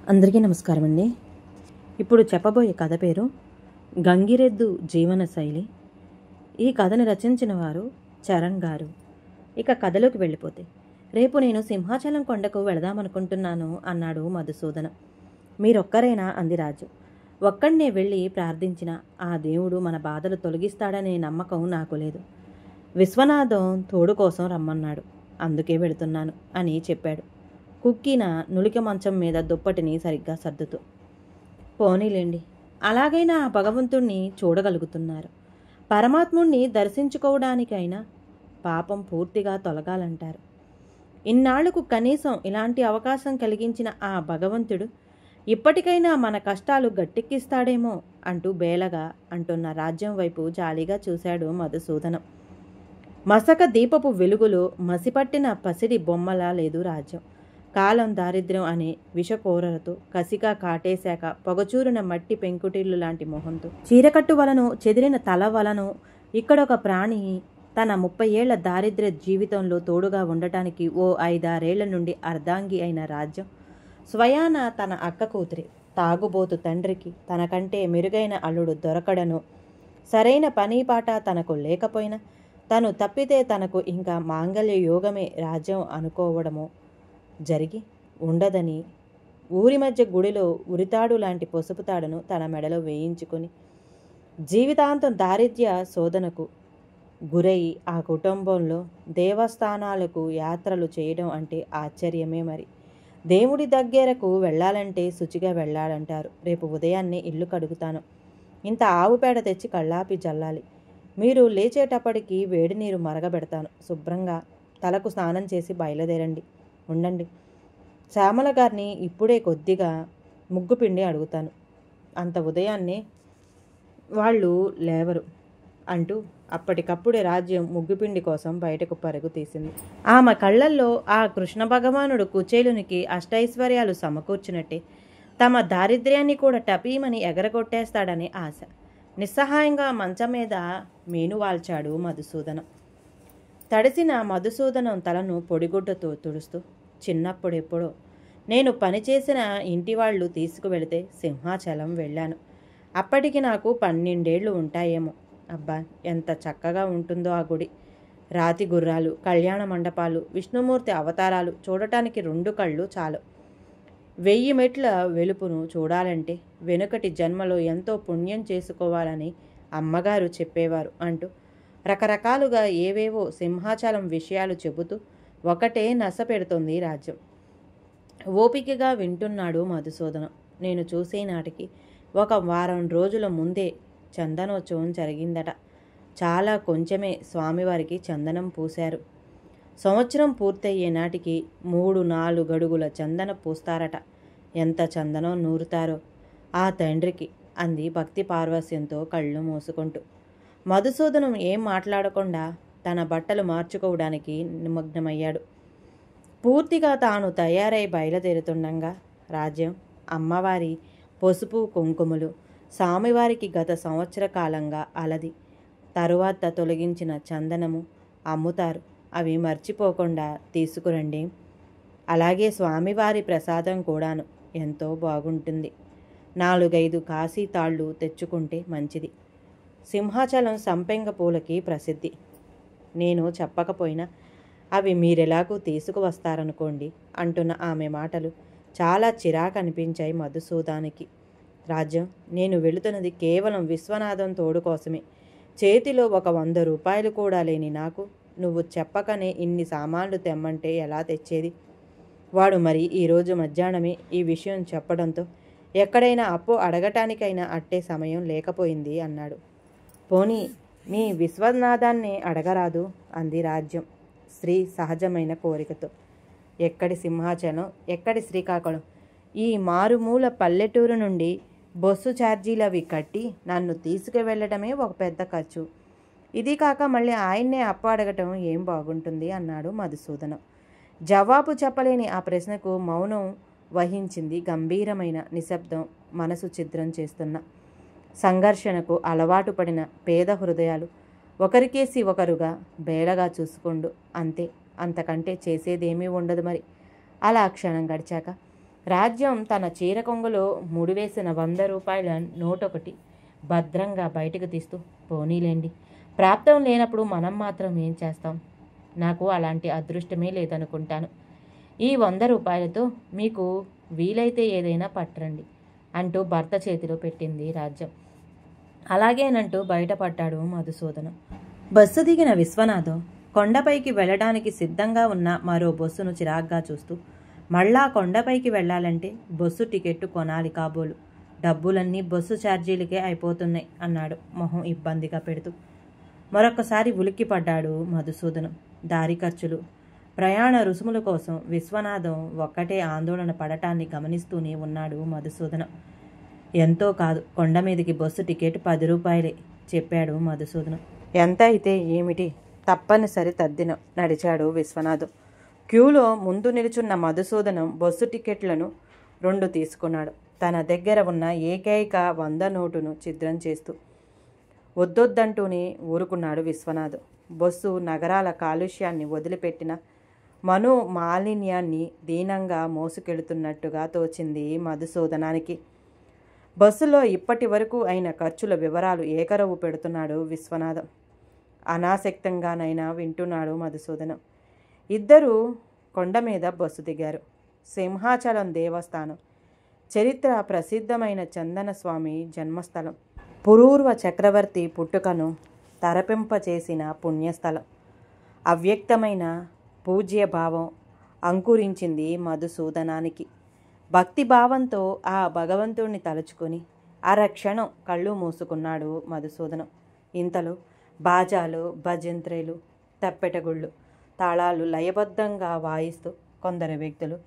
అందరికీ నమస్కారం అండి. ఇప్పుడు చెప్పబోయే కథ పేరు గంగిరెద్దు జీవన శైలి. ఈ కథను రచించిన వారు చరణ్ గారు. ఇక కథలోకి వెళ్ళిపోతే, రేపు నేను సింహాచలం కొండకు వెళదామనుకుంటున్నాను అన్నాడు మధుసూదన. మీరొక్కరేనా అంది రాజు. ఒక్కడినే వెళ్ళి ప్రార్థించిన ఆ దేవుడు మన బాధలు తొలగిస్తాడనే నమ్మకం నాకు లేదు. విశ్వనాథం తోడు కోసం రమ్మన్నాడు, అందుకే వెళుతున్నాను అని చెప్పాడు కుక్కిన నులిక మంచం మీద దుప్పటిని సరిగ్గా సర్దుతూ. పోనీలేండి, అలాగైనా ఆ భగవంతుణ్ణి చూడగలుగుతున్నారు. పరమాత్ముణ్ణి దర్శించుకోవడానికైనా పాపం పూర్తిగా తొలగాలంటారు. ఇన్నాళ్లకు కనీసం ఇలాంటి అవకాశం కలిగించిన ఆ భగవంతుడు ఇప్పటికైనా మన కష్టాలు గట్టెక్కిస్తాడేమో అంటూ బేలగా అంటున్న రాజ్యం వైపు జాలిగా చూశాడు మధుసూదనం. మసక దీపపు వెలుగులో మసిపట్టిన పసిడి బొమ్మలా లేదు రాజ్యం. కాలం దారిద్ర్యం అనే విషకోరలతో కసిగా కాటేశాక పొగచూరిన మట్టి పెంకుటిల్లు లాంటి మొహంతో, చీరకట్టు వలను చెదిరిన తల వలను ఇక్కడొక ప్రాణి తన 30 ఏళ్ల దారిద్ర్య జీవితంలో తోడుగా ఉండటానికి ఓ 5-6 ఏళ్ల నుండి అర్ధాంగి అయిన రాజ్యం స్వయాన తన అక్క కూతురి తాగుబోతు తండ్రికి తనకంటే మెరుగైన అల్లుడు దొరకడను, సరైన పనీపాట తనకు లేకపోయినా తను తప్పితే తనకు ఇంకా మాంగళ్య యోగమే రాజ్యం అనుకోవడమో జరిగి ఉండదని ఊరి మధ్య గుడిలో ఉరితాడు లాంటి పసుపు తాడును తన మెడలో వేయించుకుని జీవితాంతం దారిద్ర్య శోధనకు గురై ఆ కుటుంబంలో దేవస్థానాలకు యాత్రలు చేయడం అంటే ఆశ్చర్యమే. మరి దేవుడి దగ్గరకు వెళ్ళాలంటే శుచిగా వెళ్ళాలంటారు. రేపు ఉదయాన్నే ఇల్లు కడుగుతాను. ఇంత ఆవు పేడ తెచ్చి కళ్ళాపి జల్లాలి. మీరు లేచేటప్పటికి వేడి నీరు మరగబెడతాను. శుభ్రంగా తలకు స్నానం చేసి బయలుదేరండి. ఉండండి, శ్యామల గారిని ఇప్పుడే కొద్దిగా ముగ్గు పిండి అడుగుతాను. అంత ఉదయాన్నే వాళ్ళు లేవరు అంటూ అప్పటికప్పుడే రాజ్యం ముగ్గుపిండి కోసం బయటకు పరుగు తీసింది. ఆమె కళ్ళల్లో ఆ కృష్ణ భగవానుడు కుచేలునికి అష్టైశ్వర్యాలు సమకూర్చినట్టే తమ దారిద్ర్యాన్ని కూడా టపీమని ఎగరగొట్టేస్తాడనే ఆశ. నిస్సహాయంగా మంచం మీద మేనువాల్చాడు మధుసూదనం. తడిసిన మధుసూదనం తలను పొడిగుడ్డతో తుడుస్తూ, చిన్నప్పుడెప్పుడో నేను పనిచేసిన ఇంటి వాళ్ళు తీసుకువెళితే సింహాచలం వెళ్ళాను. అప్పటికి నాకు 12 ఏళ్ళు ఉంటాయేమో. అబ్బా, ఎంత చక్కగా ఉంటుందో ఆ గుడి. రాతి గుర్రాలు, కళ్యాణ మండపాలు, విష్ణుమూర్తి అవతారాలు చూడటానికి 2 కళ్ళు చాలు. 1000 మెట్ల వెలుపును చూడాలంటే వెనుకటి జన్మలో ఎంతో పుణ్యం చేసుకోవాలని అమ్మగారు చెప్పేవారు అంటూ రకరకాలుగా ఏవేవో సింహాచలం విషయాలు చెబుతూ ఒకటే నస పెడుతోంది రాజ్యం. ఓపికగా వింటున్నాడు మధుసూదనం. నేను చూసే నాటికి ఒక వారం రోజుల ముందే చందనోత్సవం జరిగిందట. చాలా కొంచెమే స్వామివారికి చందనం పూశారు. సంవత్సరం పూర్తయ్యే నాటికి 3-4 గడుగుల చందన పూస్తారట. ఎంత చందనం నూరుతారో ఆ తండ్రికి అంది భక్తి పార్వస్యంతో కళ్ళు మూసుకుంటూ. మధుసూదనం ఏం మాట్లాడకుండా తన బట్టలు మార్చుకోవడానికి నిమగ్నమయ్యాడు. పూర్తిగా తాను తయారై బయలుదేరుతుండగా రాజ్యం అమ్మవారి పసుపు కుంకుమలు స్వామివారికి గత సంవత్సర కాలంగా అలది తరువాత తొలగించిన చందనము అమ్ముతారు, అవి మర్చిపోకుండా తీసుకురండి. అలాగే స్వామివారి ప్రసాదం కూడాను ఎంతో బాగుంటుంది. 4-5 కాశీ తాళ్ళు తెచ్చుకుంటే మంచిది. సింహాచలం సంపెంగ పూలకి ప్రసిద్ధి. నేను చెప్పకపోయినా అవి మీరెలాగూ తీసుకువస్తారనుకోండి అంటున్న ఆమె మాటలు చాలా చిరాకు అనిపించాయి మధుసూదానికి. రాజ్యం, నేను వెళుతున్నది కేవలం విశ్వనాథం తోడు కోసమే. చేతిలో ఒక 100 రూపాయలు కూడా లేని నాకు నువ్వు చెప్పకనే ఇన్ని సామాన్లు తెమ్మంటే ఎలా తెచ్చేది? వాడు మరి ఈరోజు మధ్యాహ్నమే ఈ విషయం చెప్పడంతో ఎక్కడైనా అప్పు అడగటానికైనా అట్టే సమయం లేకపోయింది అన్నాడు. పోనీ మీ విశ్వనాథాన్నే అడగరాదు అంది రాజ్యం స్త్రీ సహజమైన కోరికతో. ఎక్కడి సింహాచలం, ఎక్కడి శ్రీకాకుళం, ఈ మారుమూల పల్లెటూరు నుండి బస్సు ఛార్జీలు అవి కట్టి నన్ను తీసుకువెళ్ళడమే ఒక పెద్ద ఖర్చు. ఇది కాక మళ్ళీ ఆయన్నే అప్పు అడగటం ఏం బాగుంటుంది అన్నాడు మధుసూదనం. జవాబు చెప్పలేని ఆ ప్రశ్నకు మౌనం వహించింది గంభీరమైన నిశ్శబ్దం. మనసు ఛిద్రం చేస్తున్న సంఘర్షణకు అలవాటు పడిన పేద హృదయాలు ఒకరికేసి ఒకరుగా బేలగా చూసుకుండు అంతే, అంతకంటే చేసేదేమీ ఉండదు. మరి అలా క్షణం గడిచాక రాజ్యం తన చీర కొంగులో ముడివేసిన 100 రూపాయల నోటొకటి భద్రంగా బయటకు తీస్తూ, పోనీలేండి, ప్రాప్తం లేనప్పుడు మనం మాత్రం ఏం చేస్తాం? నాకు అలాంటి అదృష్టమే లేదనుకుంటాను. ఈ 100 రూపాయలతో మీకు వీలైతే ఏదైనా పట్టరండి అంటూ భర్త చేతిలో పెట్టింది రాజ్యం. అలాగేనంటూ బయటపడ్డాడు మధుసూదనం. బస్సు దిగిన విశ్వనాథం కొండపైకి వెళ్ళడానికి సిద్ధంగా ఉన్న మరో బస్సును చిరాగ్గా చూస్తూ, మళ్ళా కొండపైకి వెళ్ళాలంటే బస్సు టికెట్టు కొనాలి కాబోలు, డబ్బులన్నీ బస్సు ఛార్జీలకే అయిపోతున్నాయి అన్నాడు మొహం ఇబ్బందిగా పెడుతూ. మరొక్కసారి ఉలిక్కిపడ్డాడు మధుసూదనం. దారి ఖర్చులు, ప్రయాణ రుసుముల కోసం విశ్వనాథం ఒక్కటే ఆందోళన పడటాన్ని గమనిస్తూనే ఉన్నాడు మధుసూదనం. ఎంతో కాదు, కొండ మీదకి బస్సు టికెట్ 10 రూపాయలే చెప్పాడు మధుసూదనం. ఎంత అయితే ఏమిటి, తప్పనిసరి తద్దినం నడిచాడు విశ్వనాథం. క్యూలో ముందు నిలుచున్న మధుసూదనం బస్సు టికెట్లను 2 తీసుకున్నాడు. తన దగ్గర ఉన్న ఏకైక 100 నోటును ఛిద్రం చేస్తూ వద్దొద్దంటూనే ఊరుకున్నాడు విశ్వనాథం. బస్సు నగరాల కాలుష్యాన్ని వదిలిపెట్టిన మాలిన్యాన్ని దీనంగా మోసుకెడుతున్నట్టుగా తోచింది మధుసూదనానికి. బస్సులో ఇప్పటి వరకు అయిన ఖర్చుల వివరాలు ఏకరవు పెడుతున్నాడు విశ్వనాథం. అనాసక్తంగానైనా వింటున్నాడు మధుసూదనం. ఇద్దరూ కొండ మీద బస్సు దిగారు. సింహాచలం దేవస్థానం, చరిత్ర ప్రసిద్ధమైన చందనస్వామి జన్మస్థలం, పురూర్వ చక్రవర్తి పుట్టుకను తరపింపచేసిన పుణ్యస్థలం. అవ్యక్తమైన పూజ్యభావం అంకురించింది మధుసూదనానికి. భక్తిభావంతో ఆ భగవంతుణ్ణి తలుచుకొని అరక్షణం కళ్ళు మూసుకున్నాడు మధుసూదనం. ఇంతలో బాజాలు, భజంత్రీలు, తప్పెటగుళ్ళు, తాళాలు లయబద్ధంగా వాయిస్తూ కొందరు వ్యక్తులు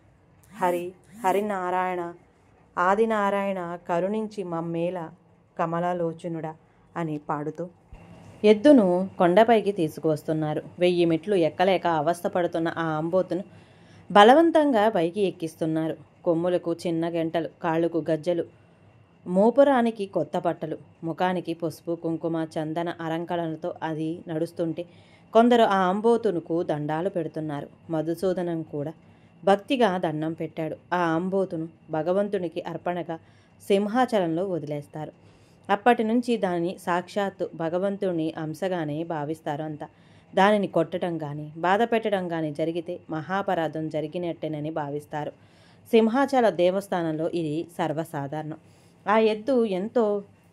హరి హరినారాయణ ఆదినారాయణ కరుణించి మమ్మేల కమలలోచనుడా అని పాడుతూ ఎద్దును కొండపైకి తీసుకువస్తున్నారు. 1000 మెట్లు ఎక్కలేక అవస్థపడుతున్న ఆ అంబోతును బలవంతంగా పైకి ఎక్కిస్తున్నారు. కొమ్ములకు చిన్న గంటలు, కాళ్ళకు గజ్జలు, మోపురానికి కొత్త బట్టలు, ముఖానికి పసుపు కుంకుమ చందన అలంకరణలతో అది నడుస్తుంటే కొందరు ఆ అంబోతునుకు దండాలు పెడుతున్నారు. మధుసూదనం కూడా భక్తిగా దండం పెట్టాడు. ఆ అంబోతును భగవంతునికి అర్పణగా సింహాచలంలో వదిలేస్తారు. అప్పటి నుంచి దానిని సాక్షాత్తు భగవంతుని అంశగానే భావిస్తారు అంతా. దానిని కొట్టడం కానీ బాధ పెట్టడం కానీ జరిగితే మహాపరాధం జరిగినట్టేనని భావిస్తారు. సింహాచల దేవస్థానంలో ఇది సర్వసాధారణం. ఆ ఎద్దు ఎంతో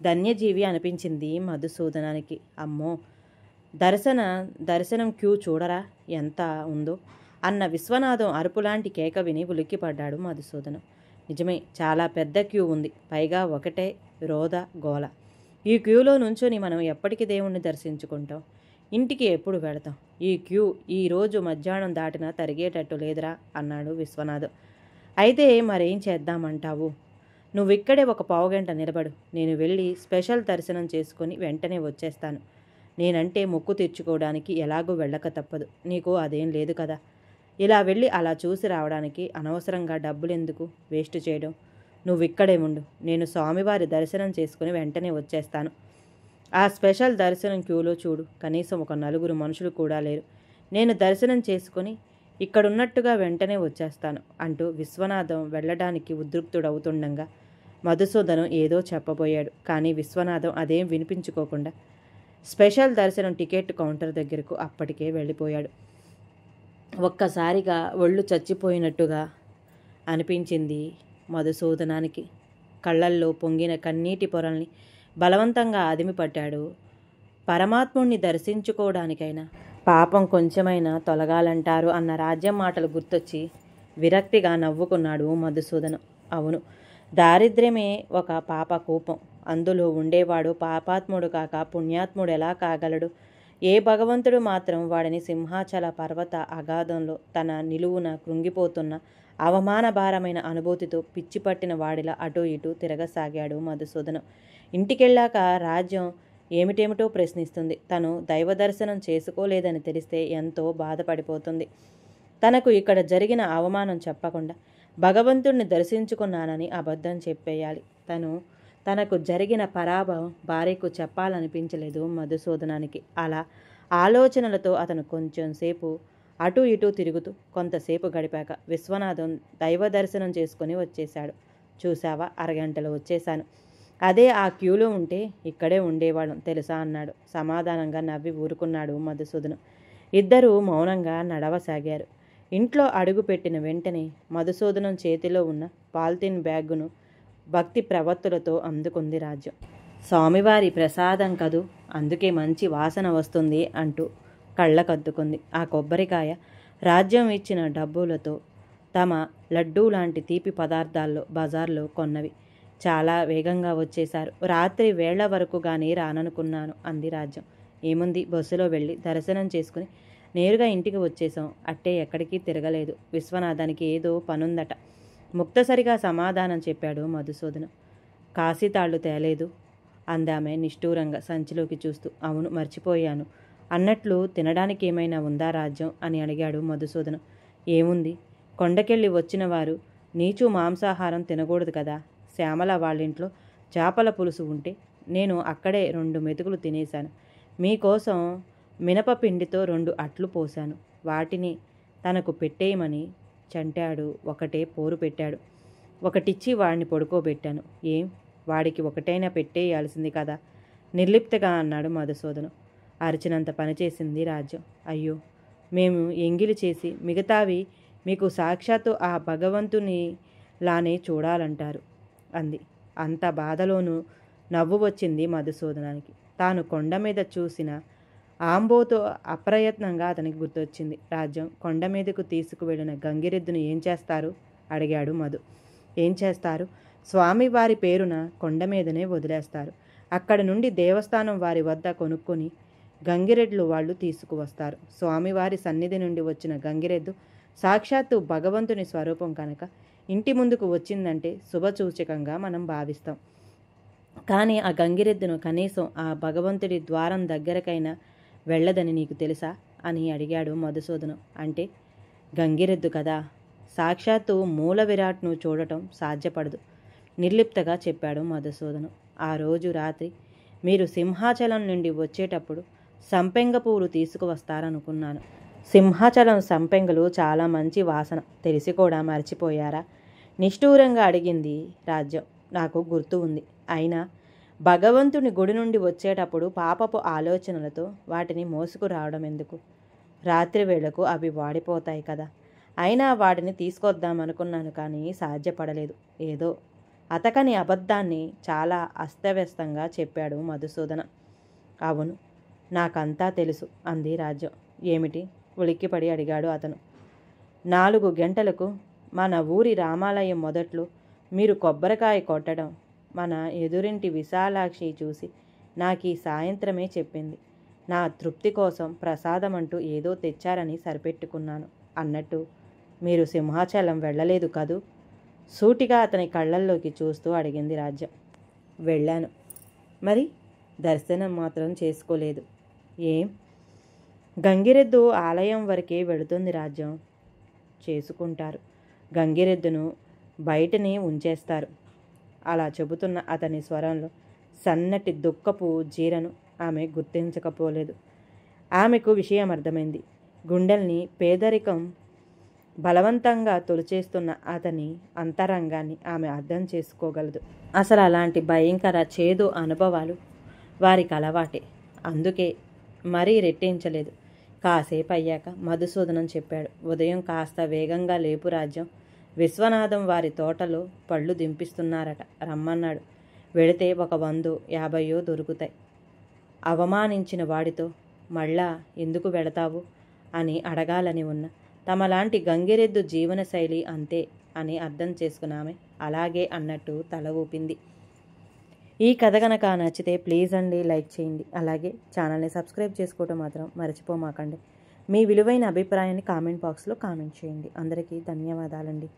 ధన్యజీవి అనిపించింది మధుసూదనానికి. అమ్మో, దర్శనం క్యూ చూడరా ఎంత ఉందో అన్న విశ్వనాథం అరుపులాంటి కేక విని ఉలిక్కిపడ్డాడు మధుసూదనం. నిజమే, చాలా పెద్ద క్యూ ఉంది. పైగా ఒకటే రోద గోల. ఈ క్యూలో నుంచొని మనం ఎప్పటికి దేవుణ్ణి దర్శించుకుంటాం? ఇంటికి ఎప్పుడు వెళతాం? ఈ క్యూ ఈరోజు మధ్యాహ్నం దాటినా తరిగేటట్టు లేదురా అన్నాడు విశ్వనాథం. అయితే మరేం చేద్దామంటావు? నువ్విక్కడే ఒక పావుగంట నిలబడు. నేను వెళ్ళి స్పెషల్ దర్శనం చేసుకొని వెంటనే వచ్చేస్తాను. నేనంటే మొక్కు తీర్చుకోవడానికి ఎలాగూ వెళ్ళక తప్పదు. నీకు అదేం లేదు కదా. ఇలా వెళ్ళి అలా చూసి రావడానికి అనవసరంగా డబ్బులెందుకు వేస్ట్ చేయడం? నువ్విక్కడే ఉండు. నేను స్వామివారి దర్శనం చేసుకుని వెంటనే వచ్చేస్తాను. ఆ స్పెషల్ దర్శనం క్యూలో చూడు, కనీసం ఒక 4 మనుషులు కూడా లేరు. నేను దర్శనం చేసుకుని ఇక్కడున్నట్టుగా వెంటనే వచ్చేస్తాను అంటూ విశ్వనాథం వెళ్ళడానికి ఉద్రిక్తుడవుతుండగా మధుసూదనం ఏదో చెప్పబోయాడు. కానీ విశ్వనాథం అదేం వినిపించుకోకుండా స్పెషల్ దర్శనం టికెట్ కౌంటర్ దగ్గరకు అప్పటికే వెళ్ళిపోయాడు. ఒక్కసారిగా ఒళ్ళు చచ్చిపోయినట్టుగా అనిపించింది మధుసూదనానికి. కళ్ళల్లో పొంగిన కన్నీటి పొరల్ని బలవంతంగా ఆదిమిపట్టాడు. పరమాత్ముణ్ణి దర్శించుకోవడానికైనా పాపం కొంచెమైనా తొలగాలంటారు అన్న రాజ్యం మాటలు గుర్తొచ్చి విరక్తిగా నవ్వుకున్నాడు మధుసూదనం. అవును, దారిద్ర్యమే ఒక పాప కూపం. అందులో ఉండేవాడు పాపాత్ముడు కాక పుణ్యాత్ముడు ఎలా కాగలడు? ఏ భగవంతుడు మాత్రం వాడిని సింహాచల పర్వత అగాధంలో తన నిలువున కృంగిపోతున్న అవమానభారమైన అనుభూతితో పిచ్చిపట్టిన వాడిలా అటూ ఇటూ తిరగసాగాడు మధుసూదనం. ఇంటికెళ్ళాక రాజ్యం ఏమిటేమిటో ప్రశ్నిస్తుంది. తను దైవ దర్శనం చేసుకోలేదని తెలిస్తే ఎంతో బాధపడిపోతుంది. తనకు ఇక్కడ జరిగిన అవమానం చెప్పకుండా భగవంతుణ్ణి దర్శించుకున్నానని అబద్ధం చెప్పేయాలి. తనకు జరిగిన పరాభవం భార్యకు చెప్పాలనిపించలేదు మధుసూదనానికి. అలా ఆలోచనలతో అతను కొంచెంసేపు అటూ ఇటూ తిరుగుతూ కొంతసేపు గడిపాక విశ్వనాథం దైవ దర్శనం చేసుకుని వచ్చేశాడు. చూసావా, అరగంటలో వచ్చేశాను. అదే ఆ క్యూలో ఉంటే ఇక్కడే ఉండేవాళ్ళం తెలుసా అన్నాడు. సమాధానంగా నవ్వి ఊరుకున్నాడు మధుసూదనం. ఇద్దరూ మౌనంగా నడవసాగారు. ఇంట్లో అడుగు పెట్టిన వెంటనే మధుసూదనం చేతిలో ఉన్న పాలిథిన్ బ్యాగును భక్తి ప్రవత్తులతో అందుకుంది రాజ్యం. స్వామివారి ప్రసాదం కదూ, అందుకే మంచి వాసన వస్తుంది అంటూ కళ్ళకద్దుకుంది. ఆ కొబ్బరికాయ రాజ్యం ఇచ్చిన డబ్బులతో తమ లడ్డూ లాంటి తీపి పదార్థాల్లో బజార్లో కొన్నవి. చాలా వేగంగా వచ్చేశారు. రాత్రి వేళ్ల వరకు కానీ రాననుకున్నాను అంది రాజ్యం. ఏముంది, బస్సులో వెళ్ళి దర్శనం చేసుకుని నేరుగా ఇంటికి వచ్చేసాం. అట్టే ఎక్కడికి తిరగలేదు. విశ్వనాథానికి ఏదో పనుందట. ముక్తసరిగా సమాధానం చెప్పాడు మధుసూదనం. కాశీతాళ్ళు తేలేదు అందామె నిష్ఠూరంగా సంచిలోకి చూస్తూ. అవును, మర్చిపోయాను అన్నట్లు తినడానికి ఏమైనా ఉందా రాజ్యం అని అడిగాడు మధుసూదనం. ఏముంది, కొండకెళ్ళి వచ్చిన వారు నీచు మాంసాహారం తినకూడదు కదా. శ్యామల వాళ్ళింట్లో చేపల పులుసు ఉంటే నేను అక్కడే 2 మెతుకులు తినేశాను. మీకోసం మినపపిండితో 2 అట్లు పోశాను. వాటిని తనకు పెట్టేయమని చంటాడు. ఒకటే పోరు పెట్టాడు. ఒకటిచ్చి వాడిని పడుకోబెట్టాను. ఏం, వాడికి ఒకటైనా పెట్టేయాల్సింది కదా నిర్లిప్తగా అన్నాడు మధుసూదనం. అరిచినంత పనిచేసింది రాజ్యం. అయ్యో, మేము ఎంగిలి చేసి మిగతావి మీకు సాక్షాత్తు ఆ భగవంతుని లానే చూడాలంటారు అంది. అంత బాధలోనూ నవ్వు వచ్చింది మధుసూదనానికి. తాను కొండ మీద చూసిన ఆంబోతో అప్రయత్నంగా అతనికి గుర్తొచ్చింది. రాజ్యం కొండ మీదకు తీసుకువెళ్ళిన గంగిరెద్దును ఏం చేస్తారు అడిగాడు మధు. ఏం చేస్తారు? స్వామివారి పేరున కొండ మీదనే వదిలేస్తారు. అక్కడి నుండి దేవస్థానం వారి వద్ద కొనుక్కొని గంగిరెడ్లు వాళ్ళు తీసుకువస్తారు. స్వామివారి సన్నిధి నుండి వచ్చిన గంగిరెద్దు సాక్షాత్తు భగవంతుని స్వరూపం కనుక ఇంటి ముందుకు వచ్చిందంటే శుభసూచకంగా మనం భావిస్తాం. కానీ ఆ గంగిరెద్దును కనీసం ఆ భగవంతుడి ద్వారం దగ్గరకైనా వెళ్ళదని నీకు తెలుసా అని అడిగాడు మధుసూదనం. అంటే గంగిరెద్దు కదా, సాక్షాత్తు మూల విరాట్ను చూడటం సాధ్యపడదు నిర్లిప్తగా చెప్పాడు మధుసూదనం. ఆ రోజు రాత్రి మీరు సింహాచలం నుండి వచ్చేటప్పుడు సంపెంగ పూలు తీసుకువస్తారనుకున్నాను. సింహాచలం సంపెంగలు చాలా మంచి వాసన తెలిసి కూడా మర్చిపోయారా? నిష్ఠూరంగా అడిగింది రాజ్యం. నాకు గుర్తు ఉంది. అయినా భగవంతుని గుడి నుండి వచ్చేటప్పుడు పాపపు ఆలోచనలతో వాటిని మోసుకురావడం ఎందుకు? రాత్రి వేళకు అవి వాడిపోతాయి కదా. అయినా వాటిని తీసుకొద్దామనుకున్నాను కానీ సాధ్యపడలేదు. ఏదో అతకని అబద్ధాన్ని చాలా అస్తవ్యస్తంగా చెప్పాడు మధుసూదన. అవును, నాకంతా తెలుసు అంది రాజ్యం. ఏమిటి? ఉలిక్కిపడి అడిగాడు అతను. 4 గంటలకు మన ఊరి రామాలయం మొదట్లో మీరు కొబ్బరికాయ కొట్టడం మన ఎదురింటి విశాలాక్షి చూసి నాకు ఈ సాయంత్రమే చెప్పింది. నా తృప్తి కోసం ప్రసాదం అంటూ ఏదో తెచ్చారని సరిపెట్టుకున్నాను. అన్నట్టు మీరు సింహాచలం వెళ్ళలేదు కదూ? సూటిగా అతని కళ్ళల్లోకి చూస్తూ అడిగింది రాజ్యం. వెళ్ళాను. మరి దర్శనం మాత్రం చేసుకోలేదు. ఏం? గంగిరెద్దు ఆలయం వరకే వెళుతుంది రాజ్యం. చేసుకుంటారు. గంగిరెద్దును బయటనే ఉంచేస్తారు. అలా చెబుతున్న అతని స్వరంలో సన్నటి దుఃఖపు జీరను ఆమె గుర్తించకపోలేదు. ఆమెకు విషయం అర్థమైంది. గుండెల్ని పేదరికం బలవంతంగా తొలిచేస్తున్న అతని అంతరంగాన్ని ఆమె అర్థం చేసుకోగలదు. అసలు అలాంటి భయంకర చేదు అనుభవాలు వారికి అలవాటే. అందుకే మరీ రెట్టించలేదు. కాసేపు అయ్యాక మధుసూదనం చెప్పాడు. ఉదయం కాస్త వేగంగా లేపు రాజ్యం. విశ్వనాథం వారి తోటలో పళ్ళు దింపిస్తున్నారట, రమ్మన్నాడు. వెళితే ఒక 100-50 దొరుకుతాయి. అవమానించిన వాడితో మళ్ళా ఎందుకు వెళతావు అని అడగాలని ఉన్న తమలాంటి గంగిరెద్దు జీవనశైలి అంతే అని అర్థం చేసుకున్నామే అలాగే అన్నట్టు తల ఊపింది. ఈ కథ కనుక నచ్చితే ప్లీజ్ అండి లైక్ చేయండి. అలాగే ఛానల్ని సబ్స్క్రైబ్ చేసుకోవటం మాత్రం మర్చిపోమాకండి. మీ విలువైన అభిప్రాయాన్ని కామెంట్ బాక్స్లో కామెంట్ చేయండి. అందరికీ ధన్యవాదాలండి.